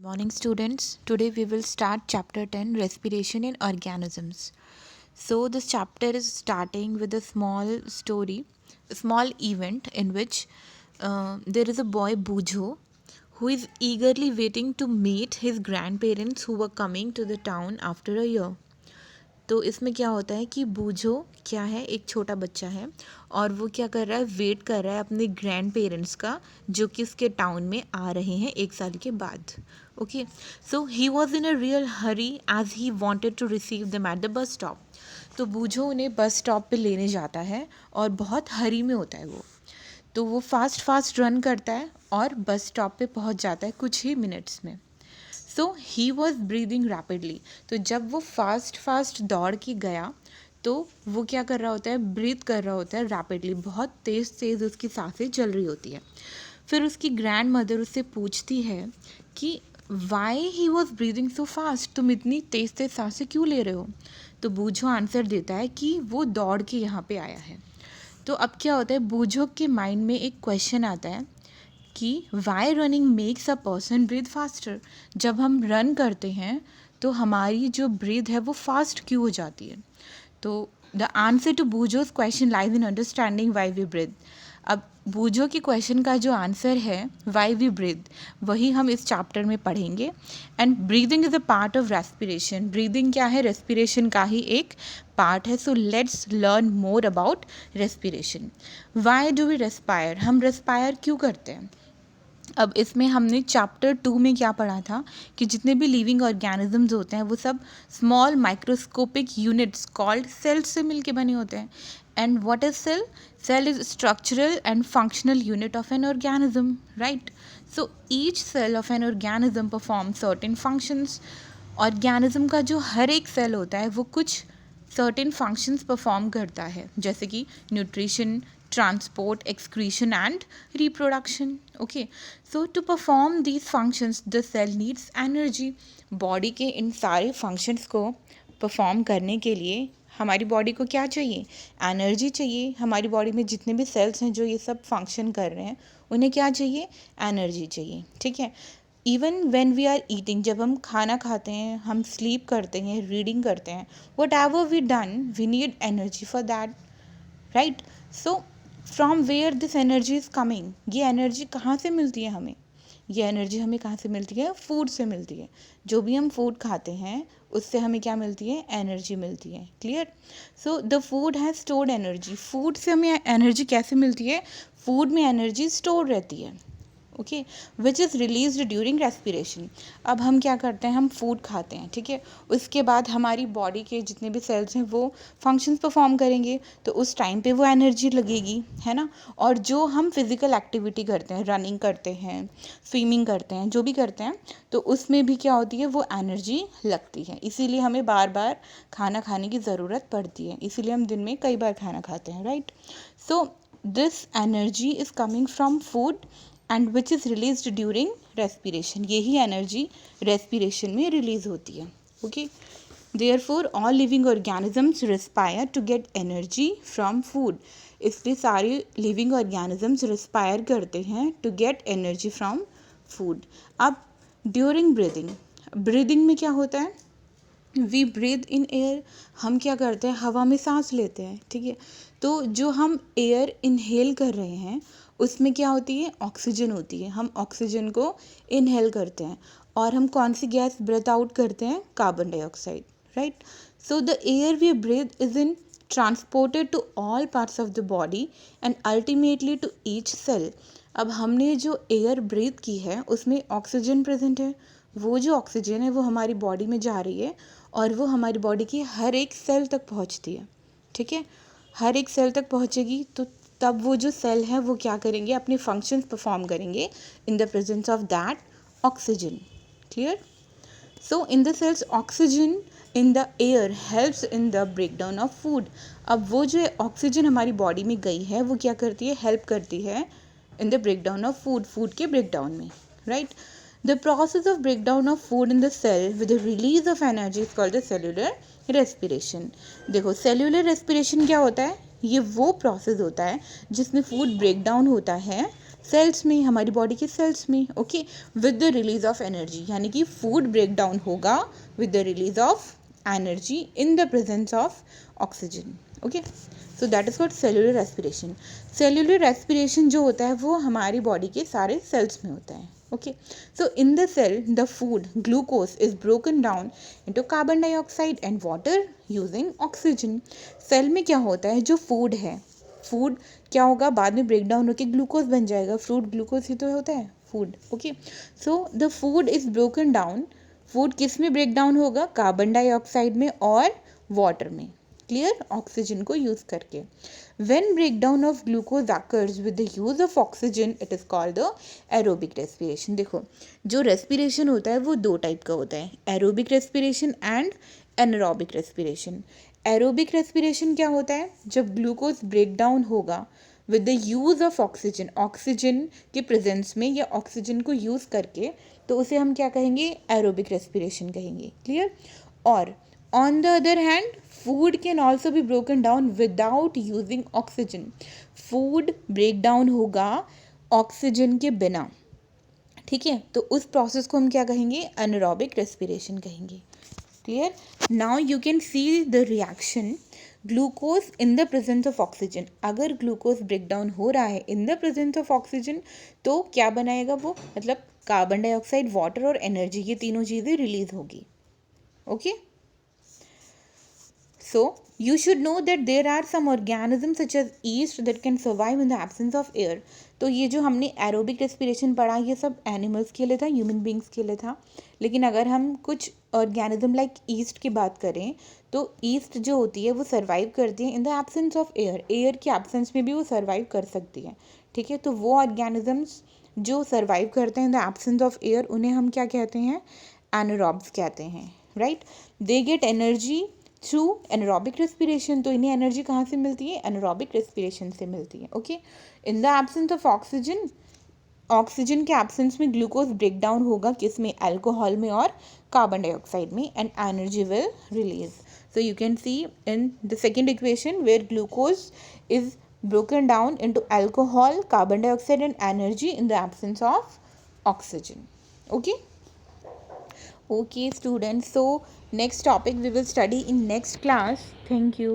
Morning, students. Today we will start chapter 10, Respiration in Organisms. So, this chapter is starting with a small story, a small event in which there is a boy, Bujo, who is eagerly waiting to meet his grandparents who were coming to the town after a year. तो इसमें क्या होता है कि बूझो क्या है, एक छोटा बच्चा है और वो क्या कर रहा है, वेट कर रहा है अपने ग्रैंड पेरेंट्स का जो कि उसके टाउन में आ रहे हैं 1 साल के बाद. Okay, so he was in a real hurry as he wanted to receive them at the bus stop. तो बूझो उन्हें बस स्टॉप पे लेने जाता है और बहुत हरी में होता है वो. तो वो फास्ट रन करता है और बस स्टॉप पे पहुंच जाता है कुछ ही मिनट्स में. सो ही वॉज ब्रीदिंग रैपिडली. तो जब वो फास्ट दौड़ के गया तो वो क्या कर रहा होता है, ब्रीथ कर रहा होता है रैपिडली, बहुत तेज़ उसकी सांसें चल रही होती है. फिर उसकी ग्रैंड मदर उससे पूछती है कि why he was breathing so fast, तुम इतनी तेज़ सांसें क्यों ले रहे हो. तो बूझो आंसर देता है कि वो दौड़ के यहाँ पे आया है. तो अब क्या होता है, बूझो के माइंड में एक क्वेश्चन आता है कि why running makes a person breathe faster. जब हम रन करते हैं तो हमारी जो ब्रीथ है वो फास्ट क्यों हो जाती है. तो the answer to Bujo's question lies in understanding why we breathe. अब बूजो के क्वेश्चन का जो आंसर है वाई वी ब्रीथ, वही हम इस चैप्टर में पढ़ेंगे. And breathing is a part of respiration. Breathing क्या है, रेस्पिरेशन का ही एक पार्ट है. So let's learn more about respiration. Why do we respire, हम रेस्पायर क्यों करते हैं. अब इसमें हमने चैप्टर 2 में क्या पढ़ा था कि जितने भी लिविंग ऑर्गेनिजम्स होते हैं वो सब small microscopic units called cells से मिलके बने होते हैं. And what is cell, cell is structural and functional unit of an organism, right. So each cell of an organism perform certain functions. Organism का जो हर एक सेल होता है वो कुछ सर्टेन फंक्शंस परफॉर्म करता है, जैसे कि nutrition, transport, excretion and reproduction. Okay, so to perform these functions the cell needs energy. Body के इन सारे फंक्शंस को परफॉर्म करने के लिए हमारी बॉडी को क्या चाहिए, एनर्जी चाहिए. हमारी बॉडी में जितने भी सेल्स हैं जो ये सब फंक्शन कर रहे हैं उन्हें क्या चाहिए, एनर्जी चाहिए. ठीक है. Even when we are eating, जब हम खाना खाते हैं, हम स्लीप करते हैं, रीडिंग करते हैं, whatever we done we need energy for that, right. So from where this energy is coming, ये एनर्जी कहाँ से मिलती है हमें, ये एनर्जी हमें कहाँ से मिलती है, फूड से मिलती है. जो भी हम फूड खाते हैं उससे हमें क्या मिलती है, एनर्जी मिलती है. Clear. So the food has stored energy. Food से हमें एनर्जी कैसे मिलती है, फूड में एनर्जी स्टोर रहती है. Okay, which is release during respiration. अब हम क्या करते हैं, हम फूड खाते हैं, ठीक है. उसके बाद हमारी बॉडी के जितने भी सेल्स हैं वो फंक्शंस परफॉर्म करेंगे, तो उस टाइम पे वो एनर्जी लगेगी, है ना. और जो हम फिज़िकल एक्टिविटी करते हैं, रनिंग करते हैं, स्विमिंग करते हैं, जो भी करते हैं, तो उसमें भी क्या होती है, वो एनर्जी लगती है. इसीलिए हमें बार बार खाना खाने की ज़रूरत पड़ती है, इसीलिए हम दिन में कई बार खाना खाते हैं, right. So this energy is coming from food and which is release during respiration. यही एनर्जी रेस्पिरेशन में रिलीज होती है. Okay, therefore all living organisms respire to get energy from food. इसलिए सारे लिविंग ऑर्गेनिजम्स रेस्पायर करते हैं to get energy from food. अब during breathing, breathing में क्या होता है, वी ब्रीद इन एयर. हम क्या करते हैं, हवा में सांस लेते हैं, ठीक है. तो जो हम एयर इनहेल कर रहे हैं उसमें क्या होती है, ऑक्सीजन होती है. हम ऑक्सीजन को इनहेल करते हैं और हम कौन सी गैस ब्रेथ आउट करते हैं, carbon dioxide, right. So the air we breathe is in transported to all parts of the body and ultimately to each cell. अब हमने जो एयर ब्रीथ की है उसमें ऑक्सीजन प्रेजेंट है. वो जो ऑक्सीजन है वो हमारी बॉडी में जा रही है और वो हमारी बॉडी की हर एक सेल तक पहुंचती है, ठीक है. हर एक सेल तक पहुंचेगी तो तब वो जो सेल है वो क्या करेंगे, अपने फंक्शंस परफॉर्म करेंगे in the presence of that oxygen. Clear. So in the cells oxygen in the air helps in the breakdown of food. अब वो जो ऑक्सीजन हमारी बॉडी में गई है वो क्या करती है, हेल्प करती है इन the breakdown of food, food के ब्रेकडाउन में, right. The process of breakdown of food in the cell with the release of energy is called the cellular respiration. देखो cellular respiration क्या होता है, ये वो प्रोसेस होता है जिसमें फूड ब्रेक डाउन होता है सेल्स में, हमारी बॉडी के सेल्स में, okay, with the release of energy, यानी कि फूड ब्रेक डाउन होगा with the release of energy in the presence of oxygen, okay. So that is called cellular respiration. Cellular respiration जो होता है वो हमारी बॉडी के सारे सेल्स में होता है, okay. So in the cell the food glucose is broken down into carbon dioxide and water using oxygen. Cell में क्या होता है, जो फूड है, फूड क्या होगा, बाद में ब्रेक डाउन होकर ग्लूकोज बन जाएगा. फ्रूट ग्लूकोज ही तो होता है food, okay. So the food is broken down, food किस में ब्रेक डाउन होगा, कार्बन डाइऑक्साइड में और वाटर में, क्लियर, ऑक्सीजन को यूज करके. When breakdown of glucose occurs with the use of oxygen, it is called the aerobic respiration. देखो, जो respiration होता है वो दो टाइप का होता है, aerobic respiration and anaerobic respiration. Aerobic respiration क्या होता है, जब ग्लूकोज ब्रेक डाउन होगा with the use of oxygen, oxygen के प्रेजेंस में या ऑक्सीजन को यूज करके, तो उसे हम क्या कहेंगे, एरोबिक रेस्पिरेशन कहेंगे, क्लियर. और on the other hand, food can also be broken down without using oxygen. food break down होगा ऑक्सीजन के बिना, ठीक है, तो उस प्रोसेस को हम क्या कहेंगे, anaerobic respiration कहेंगे, clear. Now you can see the reaction glucose in the presence of oxygen. अगर ग्लूकोज ब्रेक डाउन हो रहा है इन द प्रेजेंस ऑफ ऑक्सीजन, तो क्या बनाएगा वो, मतलब कार्बन डाइऑक्साइड, वाटर और एनर्जी, ये तीनों चीज़ें रिलीज होगी, okay. So, you should know that there are some organisms such as yeast that can survive in the absence of air. तो ये जो हमने एरोबिक रेस्पिरेशन पढ़ा, ये सब एनिमल्स के लिए था, ह्यूमन बींग्स के लिए था. लेकिन अगर हम कुछ ऑर्गेनिज्म लाइक ईस्ट की बात करें, तो ईस्ट जो होती है वो सर्वाइव करती है इन the absence of air. Air के एब्सेंस में भी वो सर्वाइव कर सकती है, ठीक है. तो वो ऑर्गेनिजम्स जो सर्वाइव करते हैं इन द एब्सेंस ऑफ एयर, उन्हें हम क्या कहते हैं, एनारोब्स कहते हैं, right. They get energy through anaerobic respiration. तो इन्हें एनर्जी कहाँ से मिलती है, एनारोबिक रेस्पिरेशन से मिलती है, okay. In the absence of oxygen, oxygen के एब्सेंस में ग्लूकोज ब्रेक डाउन होगा किस में, अल्कोहल में और कार्बन डाइऑक्साइड में, and energy will release. So you can see in the second equation where glucose is broken down into alcohol, carbon dioxide and energy in the absence of oxygen, okay. Okay students, so next topic we will study in next class. Thank you.